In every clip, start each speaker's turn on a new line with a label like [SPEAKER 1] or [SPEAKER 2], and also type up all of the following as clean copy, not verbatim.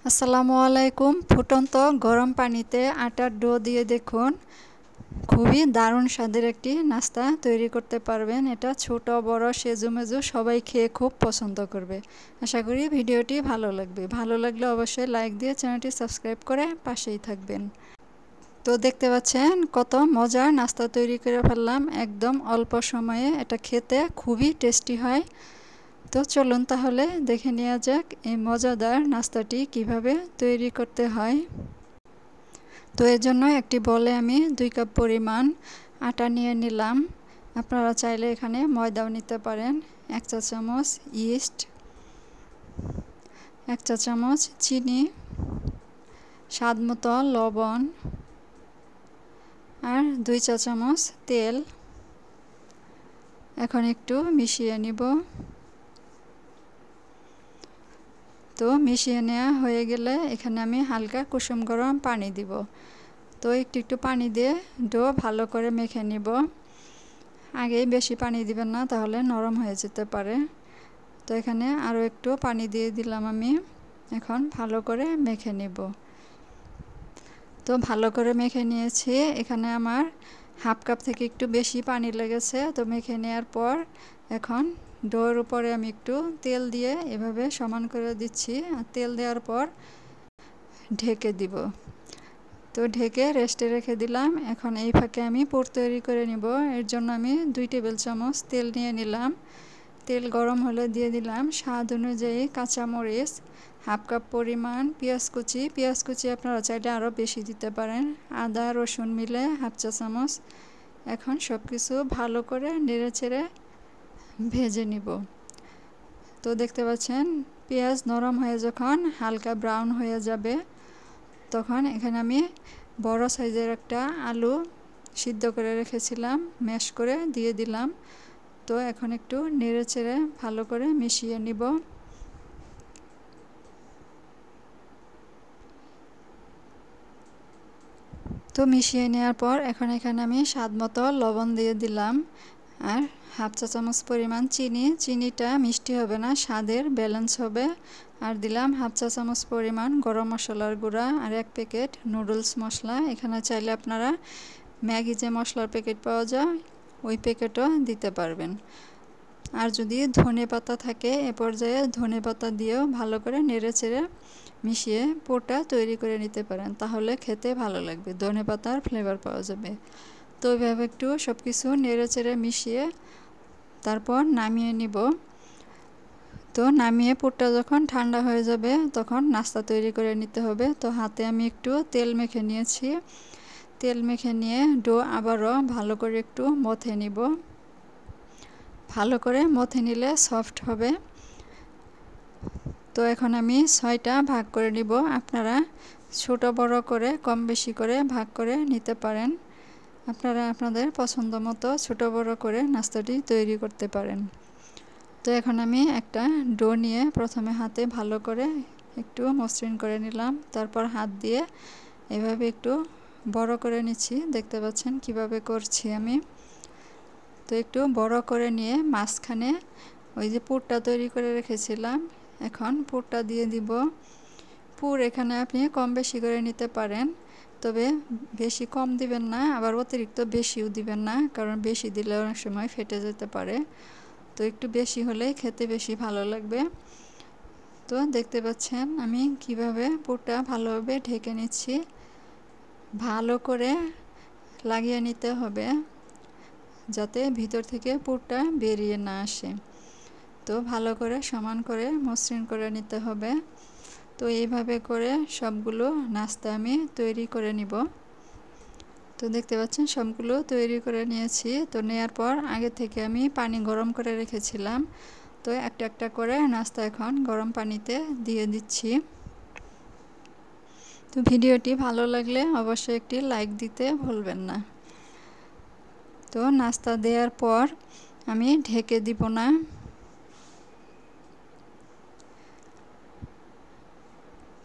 [SPEAKER 1] আসসালামু আলাইকুম। ফুটন্ত গরম পানিতে আটার ডো দিয়ে দেখুন খুবই দারুণ স্বাদের একটি নাস্তা তৈরি করতে পারবেন। এটা ছোট বড় সেজুমেজু সবাই খেয়ে খুব পছন্দ করবে। আশা করি ভিডিওটি ভালো লাগবে। ভালো লাগলে অবশ্যই লাইক দিয়ে চ্যানেলটি সাবস্ক্রাইব করে পাশেই থাকবেন। তো দেখতে পাচ্ছেন কত মজার নাস্তা তৈরি করে ফেললাম একদম অল্প সময়ে। এটা খেতে খুবই টেস্টি হয়। তো চলুন তাহলে দেখে নেওয়া যাক এই মজাদার নাস্তাটি কিভাবে তৈরি করতে হয়। তো এর জন্য একটি বলে আমি 2 কাপ পরিমাণ আটা নিয়ে নিলাম। আপনারা চাইলে এখানে ময়দাও নিতে পারেন। 1 চা চামচ ইস্ট, 1 চা চামচ চিনি, স্বাদ মতো লবণ আর 2 চা চামচ তেল। এখন একটু মিশিয়ে নিব। তো মিশিয়ে নেওয়া হয়ে গেলে এখানে আমি হালকা কুসুম গরম পানি দিব। তো একটু পানি দিয়ে ডো ভালো করে মেখে নিব। আগেই বেশি পানি দিবেন না, তাহলে নরম হয়ে যেতে পারে। তো এখানে আরও একটু পানি দিয়ে দিলাম আমি। এখন ভালো করে মেখে নিব। তো ভালো করে মেখে নিয়েছি। এখানে আমার হাফ কাপ থেকে একটু বেশি পানি লেগেছে। তো মেখে নেওয়ার পর এখন ডোর উপরে আমি একটু তেল দিয়ে এভাবে সমান করে দিচ্ছি। আর তেল দেওয়ার পর ঢেকে দিব। তো ঢেকে রেস্টে রেখে দিলাম। এখন এই ফাঁকে আমি পুর তৈরি করে নিব। এর জন্য আমি 2 টেবিল চামচ তেল নিয়ে নিলাম। তেল গরম হলে দিয়ে দিলাম স্বাদ অনুযায়ী কাঁচামরিচ, হাফ কাপ পরিমাণ পেঁয়াজ কুচি আপনারা চাইলে আরও বেশি দিতে পারেন, আদা রসুন মিলে হাফ চা চামচ। এখন সব কিছু ভালো করে নেড়েচেড়ে ভেজে নিব। তো দেখতে পাচ্ছেন পেঁয়াজ নরম হয়ে যখন হালকা ব্রাউন হয়ে যাবে, তখন এখানে আমি বড় সাইজের একটা আলু সিদ্ধ করে রেখেছিলাম, ম্যাশ করে দিয়ে দিলাম। তো এখন একটু নেড়েচেড়ে ভালো করে মিশিয়ে নিব। তো মিশিয়ে নেওয়ার পর এখন এখানে আমি স্বাদ মতো লবণ দিয়ে দিলাম আর হাফ চা চামচ পরিমাণ চিনি। চিনিটা মিষ্টি হবে না, স্বাদের ব্যালেন্স হবে। আর দিলাম হাফ চা চামচ পরিমাণ গরম মশলার গুঁড়া আর 1 প্যাকেট নুডলস মশলা। এখানে চাইলে আপনারা ম্যাগি যে মশলার প্যাকেট পাওয়া যায় ওই প্যাকেটও দিতে পারবেন। আর যদি ধনে পাতা থাকে এ পর্যায়ে ধনে পাতা দিয়েও ভালো করে নেড়েচেড়ে মিশিয়ে পুরটা তৈরি করে নিতে পারেন, তাহলে খেতে ভালো লাগবে, ধনে পাতার ফ্লেভার পাওয়া যাবে। তো এইভাবে একটু সব কিছু নেড়েচেড়ে মিশিয়ে তারপর নামিয়ে নিব। তো নামিয়ে পুরটা যখন ঠান্ডা হয়ে যাবে তখন নাস্তা তৈরি করে নিতে হবে। তো হাতে আমি একটু তেল মেখে নিয়েছি। তেল মেখে নিয়ে ডো আবারও ভালো করে একটু মথে নিব। ভালো করে মথে নিলে সফট হবে। তো এখন আমি 6টা ভাগ করে নিব। আপনারা ছোট বড় করে কম বেশি করে ভাগ করে নিতে পারেন। আপনারা আপনাদের পছন্দ মতো ছোট বড় করে নাস্তাটি তৈরি করতে পারেন। তো এখন আমি একটা ডো নিয়ে প্রথমে হাতে ভালো করে একটু মসৃণ করে নিলাম। তারপর হাত দিয়ে এভাবে একটু বড় করে নিচ্ছি। দেখতে পাচ্ছেন কিভাবে করছি আমি। তো একটু বড় করে নিয়ে মাঝখানে ওই যে পুরটা তৈরি করে রেখেছিলাম, এখন পুরটা দিয়ে দিব। পুর এখানে আপনি কম বেশি করে নিতে পারেন, তবে বেশি কম দিবেন না, আবার অতিরিক্ত বেশিও দিবেন না, কারণ বেশি দিলে অনেক সময় ফেটে যেতে পারে। তো একটু বেশি হলেই খেতে বেশি ভালো লাগবে। তো দেখতে পাচ্ছেন আমি কিভাবে পুরটা ভালোভাবে ঢেকে নিচ্ছি। ভালো করে লাগিয়ে নিতে হবে যাতে ভিতর থেকে পুরটা বেরিয়ে না আসে। তো ভালো করে সমান করে মসৃণ করে নিতে হবে। তো এইভাবে করে সবগুলো নাস্তা আমি তৈরি করে নিব। তো দেখতে পাচ্ছেন সবগুলো তৈরি করে নিয়েছি। তো নেয়ার পর আগে থেকে আমি পানি গরম করে রেখেছিলাম। তো একটা একটা করে নাস্তা এখন গরম পানিতে দিয়ে দিচ্ছি। তো ভিডিওটি ভালো লাগলে অবশ্যই একটি লাইক দিতে ভুলবেন না। তো নাস্তা দেওয়ার পর আমি ঢেকে দিব না।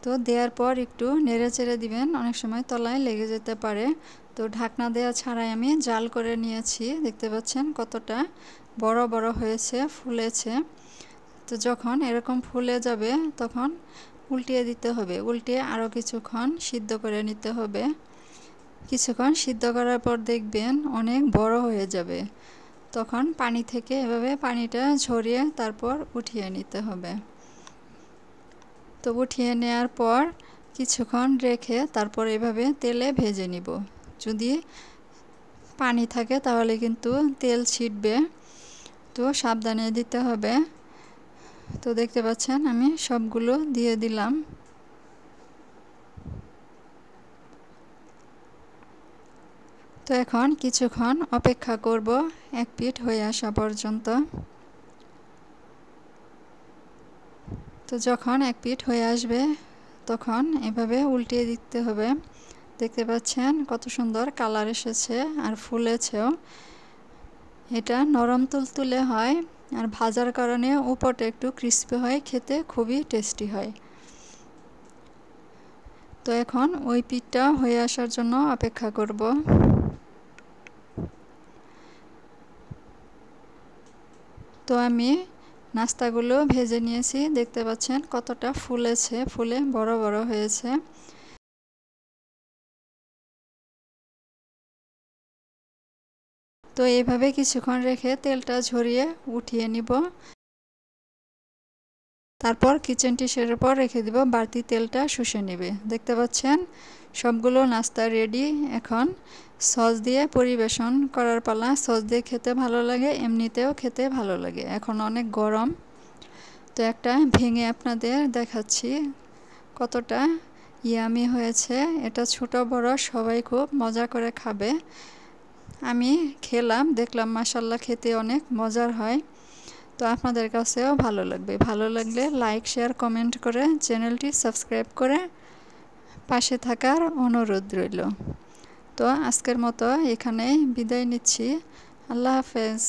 [SPEAKER 1] তো দেওয়ার পর একটু নেড়েচেড়ে দিবেন, অনেক সময় তলায় লেগে যেতে পারে। তো ঢাকনা দেওয়া ছাড়াই আমি জাল করে নিয়েছি। দেখতে পাচ্ছেন কতটা বড় বড় হয়েছে, ফুলেছে। তো যখন এরকম ফুলে যাবে তখন উল্টিয়ে দিতে হবে, উল্টিয়ে আরও কিছুক্ষণ সিদ্ধ করে নিতে হবে। কিছুক্ষণ সিদ্ধ করার পর দেখবেন অনেক বড় হয়ে যাবে। তখন পানি থেকে এভাবে পানিটা ঝরিয়ে তারপর উঠিয়ে নিতে হবে। তো উঠিয়ে নেওয়ার পর কিছুক্ষণ রেখে তারপর এভাবে তেলে ভেজে নিব। যদি পানি থাকে তাহলে কিন্তু তেল ছিটবে, তো সাবধানে দিতে হবে। তো দেখতে পাচ্ছেন আমি সবগুলো দিয়ে দিলাম। তো এখন কিছুক্ষণ অপেক্ষা করব এক পিঠ হয়ে আসা পর্যন্ত। তো যখন এক পিঠ হয়ে আসবে তখন এভাবে উল্টিয়ে দিতে হবে। দেখতে পাচ্ছেন কত সুন্দর কালার এসেছে আর ফুলেছেও। এটা নরম তুলতুলে হয় আর ভাজার কারণে উপরটা একটু ক্রিস্পি হয়, খেতে খুবই টেস্টি হয়। তো এখন ওই পিঠটা হয়ে আসার জন্য অপেক্ষা করব। তো আমি নাস্তাগুলো ভেজে নিয়েছি, দেখতে পাচ্ছেন কতটা ফুলেছে, ফুলে বড় বড় হয়েছে। তো এইভাবে কিছুক্ষণ রেখে তেলটা ঝরিয়ে উঠিয়ে নিব। তারপর কিচেন ডিশের উপর রেখে দিব, বাড়তি তেলটা শুষে নেবে। দেখতে পাচ্ছেন সবগুলো নাস্তা রেডি। এখন সস দিয়ে পরিবেশন করার পালা। সস দিয়ে খেতে ভালো লাগে, এমনিতেও খেতে ভালো লাগে। এখন অনেক গরম, তো একটা ভেঙে আপনাদের দেখাচ্ছি কতটা ইয়ামি হয়েছে। এটা ছোট বড় সবাই খুব মজা করে খাবে। আমি খেলাম, দেখলাম মাশাআল্লাহ খেতে অনেক মজার হয়। তো আপনাদের কাছেও ভালো লাগবে। ভালো লাগলে লাইক, শেয়ার, কমেন্ট করে চ্যানেলটি সাবস্ক্রাইব করে পাশে থাকার অনুরোধ রইল। তো আজকের মতো এখানেই বিদায় নিচ্ছি। আল্লাহ হাফেজ।